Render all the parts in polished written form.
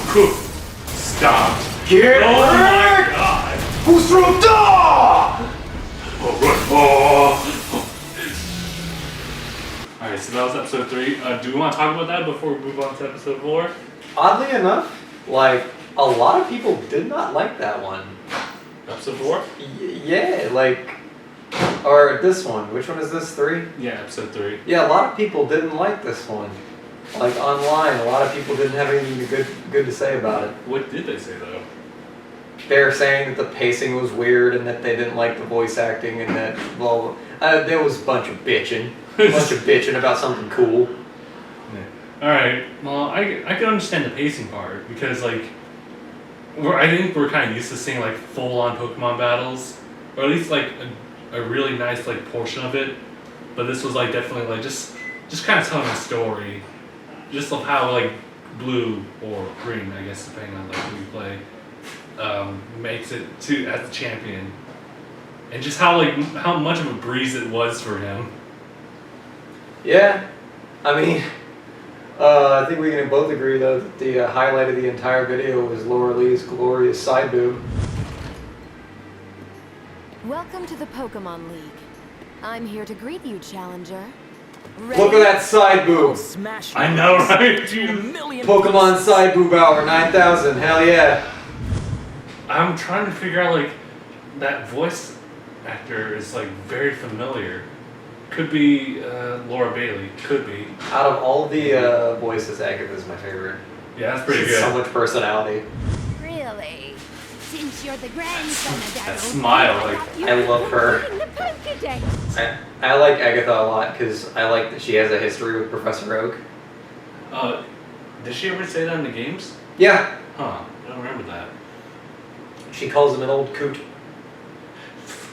Stop. Get Oh my wrecked! god. Who's through the Alright, so that was episode 3. Do we want to talk about that before we move on to episode 4? Oddly enough, like, a lot of people did not like that one. Episode 4? Yeah, like, or this one. Which one is this? 3? Yeah, episode 3. Yeah, a lot of people didn't like this one. Like, online, a lot of people didn't have anything good to say about it. What did they say though? They're saying that the pacing was weird and that they didn't like the voice acting and that, well, there was a bunch of bitching. A bunch of bitching about something cool. Yeah. Alright, well, I can understand the pacing part because, like, I think we're kind of used to seeing, like, full-on Pokemon battles, or at least, like, a really nice, like, portion of it, but this was, like, definitely, like, just kind of telling a story, just of how, like, blue or green, I guess, depending on, like, who you play, makes it to as the champion, and just how much of a breeze it was for him. Yeah, I mean, I think we can both agree, though, that the highlight of the entire video was Laura Lee's glorious side boob. Welcome to the Pokemon League. I'm here to greet you, Challenger. Ready? Look at that side boob. Smash I know, right? Pokemon side boob hour 9,000. Hell yeah. I'm trying to figure out, like, that voice actor is, like, very familiar. Could be Laura Bailey. Could be. Out of all the voices, Agatha's my favorite. Yeah, that's pretty She's good. so much personality. Really? Since you're the grandson of That smile, like, I love her. I like Agatha a lot because I like that she has a history with Professor Oak. Did she ever say that in the games? Yeah. Huh. I don't remember that. She calls him an old coot.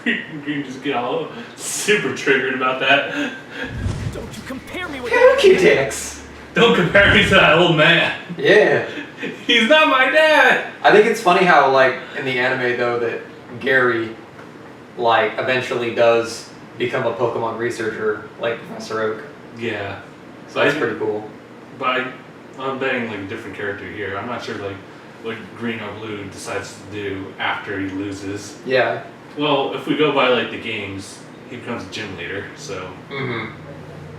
You just get all super triggered about that. Don't you compare me with Cookie dicks. Don't compare me to that old man. Yeah. He's not my dad. I think it's funny how, like, in the anime, though, that Gary, like, eventually does become a Pokemon researcher, like Professor Oak. Yeah. So that's pretty cool. But I'm betting, like, a different character here. I'm not sure, like, what Green or Blue decides to do after he loses. Yeah. Well, if we go by, like, the games, he becomes a gym leader, so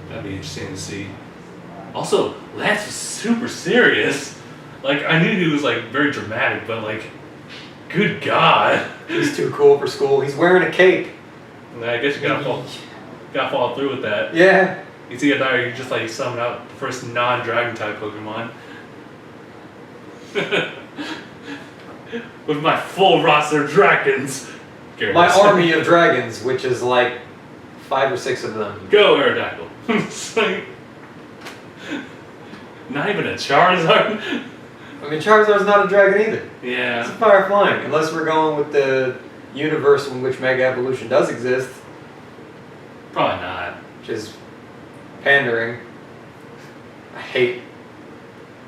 that'd be interesting to see. Also, Lance was super serious. Like, I knew he was, like, very dramatic, but, like, good God. He's too cool for school. He's wearing a cape. I guess you gotta follow through with that. Yeah. It's either that or you just, like, summon out the first non-dragon type Pokemon. With my full roster of dragons. My army of dragons, which is like 5 or 6 of them. Go, Aerodactyl. It's like, not even a Charizard. I mean, Charizard's not a dragon either. It's a Yeah. fire flying, unless we're going with the universe in which Mega Evolution does exist, Probably not. which is pandering. I hate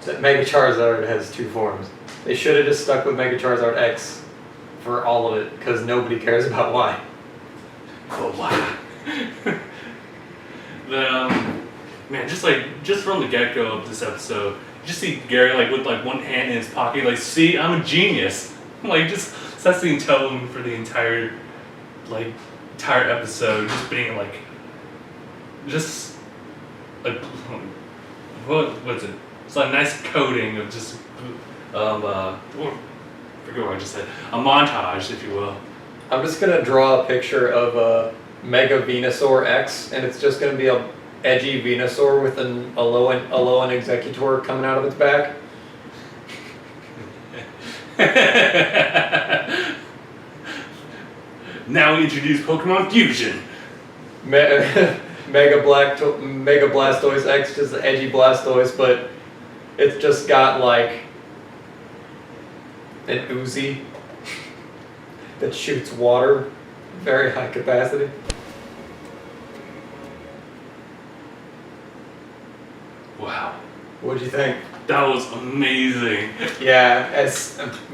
that Mega Charizard has 2 forms. They should have just stuck with Mega Charizard X for all of it, because nobody cares about Y. Oh, wow. Man, just from the get-go of this episode, you just see Gary, like, with, like, one hand in his pocket, like, see, I'm a genius. Like, just sets the tone for the entire episode, just being, like, just, like, what's it? It's like a nice coating of just, I forget what I just said. A montage, if you will. I'm just gonna draw a picture of a Mega Venusaur X, and it's just gonna be a edgy Venusaur with a Alolan Executor coming out of its back. Now we introduce Pokemon Fusion. Mega Blastoise X, just the edgy Blastoise, but it's just got like an Uzi that shoots water, very high capacity. Wow. What'd you think? That was amazing. Yeah, it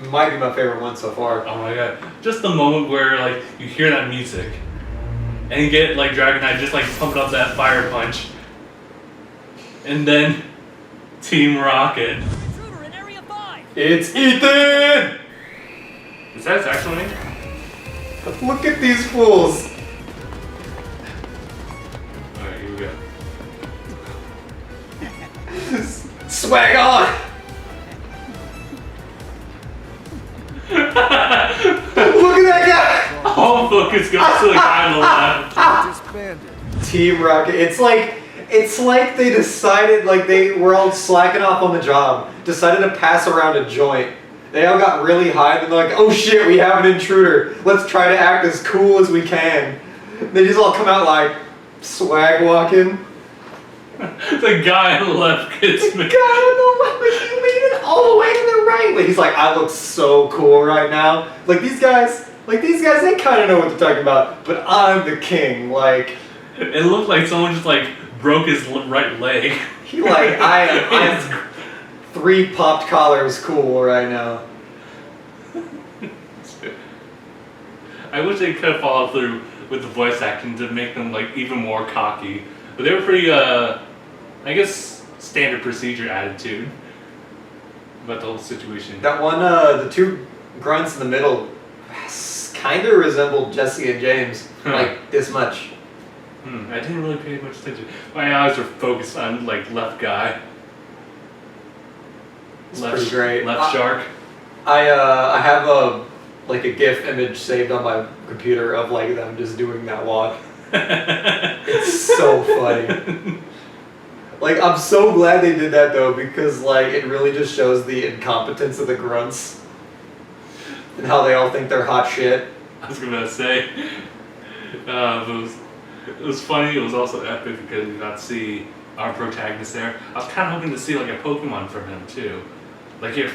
might be my favorite one so far. Oh my god. Just the moment where, like, you hear that music and you get, like, Dragonite just, like, pumping up that fire punch. And then Team Rocket. Intruder in Area 5. It's Ethan! Is that his actual name? Look at these fools. Alright, here we go. Swag on! Look at that guy! All focus goes to the guy on the left. Disbanded. Team Rocket. It's like they decided, like they were all slacking off on the job, decided to pass around a joint. They all got really high and they're like, oh shit, we have an intruder. Let's try to act as cool as we can. They just all come out like swag walking. The guy on the left gets The me. guy on the left, like, he made it all the way to the right. Like, he's like, I look so cool right now. Like these guys, they kind of know what they're talking about. But I'm the king. Like, It looked like someone just like broke his right leg. he like, I'm 3 popped collars cool right now. I wish they could have followed through with the voice acting to make them like even more cocky. But they were pretty, I guess, standard procedure attitude about the whole situation. That one, the 2 grunts in the middle, kind of resembled Jesse and James, like this much. I didn't really pay much attention. My eyes were focused on like left guy. It's pretty great. Left shark. I have a GIF image saved on my computer of like them just doing that walk. It's so funny. Like, I'm so glad they did that though, because like it really just shows the incompetence of the grunts and how they all think they're hot shit. I was gonna say, it was funny. It was also epic because we got to see our protagonist there. I was kind of hoping to see like a Pokemon from him too. Like if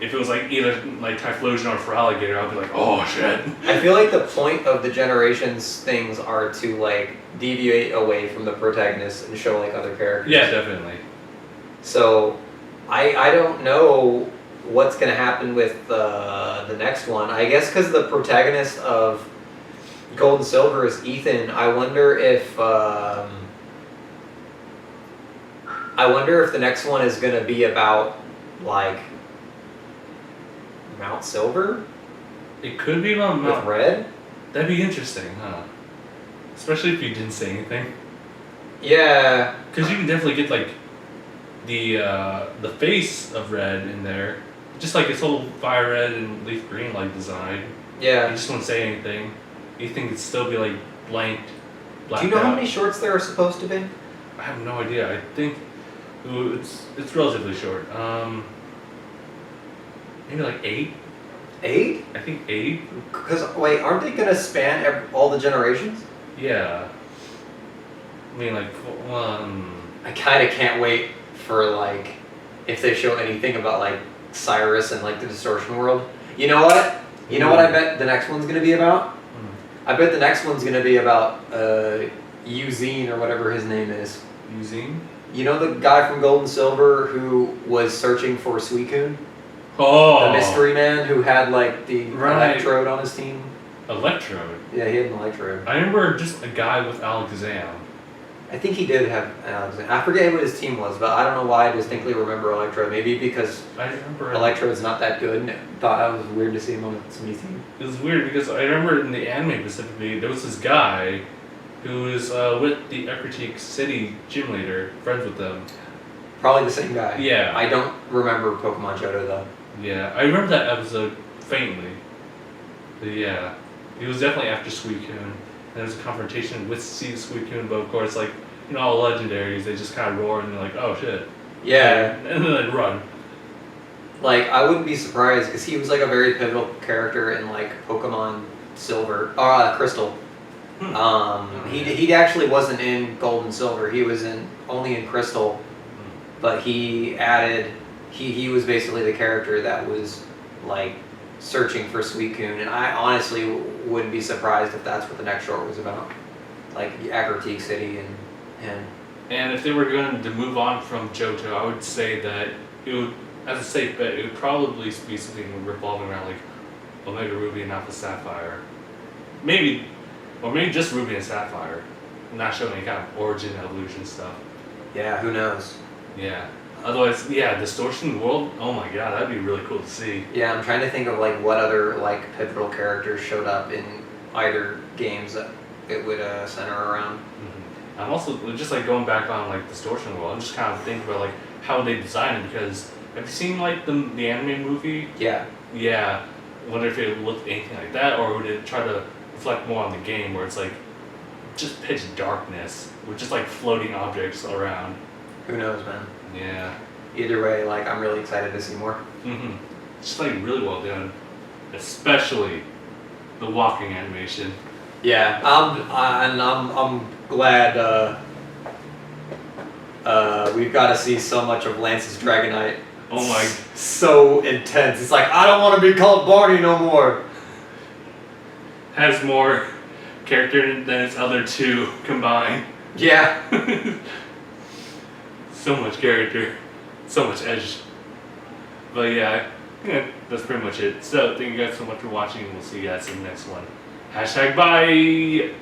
it was like either like Typhlosion or Feraligatr, I'd be like, oh shit. I feel like the point of the Generations things are to like deviate away from the protagonist and show like other characters. Yeah, definitely. So I don't know what's gonna happen with the next one. I guess because the protagonist of Gold and Silver is Ethan. I wonder if the next one is gonna be about like Mount Silver It could be about with Mount. Red. That'd be interesting, huh? Especially if you didn't say anything. Yeah. Because you can definitely get like the face of Red in there, just like his whole fire red and leaf green like design. You Yeah. just won't say anything. You think it'd still be like blanked. Do you know how many shorts there are supposed to be? I have no idea. I think it's relatively short. Maybe like 8. 8? I think 8. Because wait, aren't they gonna span all the generations? Yeah. I mean, like, I kind of can't wait for like if they show anything about like Cyrus and like the distortion world. You know what? You know what I bet the next one's gonna be about? I bet the next one's gonna be about Eugene or whatever his name is. Eugene? You know the guy from Gold and Silver who was searching for Suicune? Oh. The mystery man who had like the Right. electrode on his team? Electrode. Yeah, he had an electrode. I remember just a guy with Alakazam. I think he did have an Alexander. I forget what his team was, but I don't know why I distinctly remember Electrode. Maybe because I remember Electrode's not that good and thought I was weird to see him on somebody's team. It was weird because I remember in the anime specifically, there was this guy who was with the Ecruteak City gym leader, friends with them. Probably the same guy. Yeah. I don't remember Pokemon Johto though. Yeah, I remember that episode faintly. But yeah, he was definitely after Suicune. And there was a confrontation with Suicune, but of course, like, you know, all legendaries, they just kind of roar and they're like, oh shit. Yeah. And then they run. Like, I wouldn't be surprised because he was like a very pivotal character in like Pokemon Silver, or Crystal. He actually wasn't in Gold and Silver. He was only in Crystal, but he added. He was basically the character that was like searching for Suicune, and I honestly wouldn't be surprised if that's what the next short was about, like Ecruteak City And if they were going to move on from Johto, I would say that it would, as a safe bet, it would probably be something revolving around like Omega Ruby and Alpha Sapphire. Maybe just Ruby and Sapphire. Not showing any kind of origin evolution stuff. Yeah, who knows? Yeah. Otherwise, yeah, distortion world. Oh my god, that'd be really cool to see. Yeah, I'm trying to think of like what other like pivotal characters showed up in either games that it would center around. I'm also just like going back on like distortion world. I'm just kind of thinking about like how they design it because have you seen like the anime movie? Yeah. Yeah. I wonder if it looked anything like that or would it try to reflect more on the game where it's like just pitch darkness with just like floating objects around. Who knows, man? Yeah. Either way, like I'm really excited to see more. It's just like really well done, especially the walking animation. Yeah, I'm glad we've got to see so much of Lance's Dragonite. Oh my! So intense. It's like I don't want to be called Barney no more. Has more character than its other two combined. Yeah. So much character, so much edge. But yeah, that's pretty much it. So thank you guys so much for watching and we'll see you guys in the next one. #bye!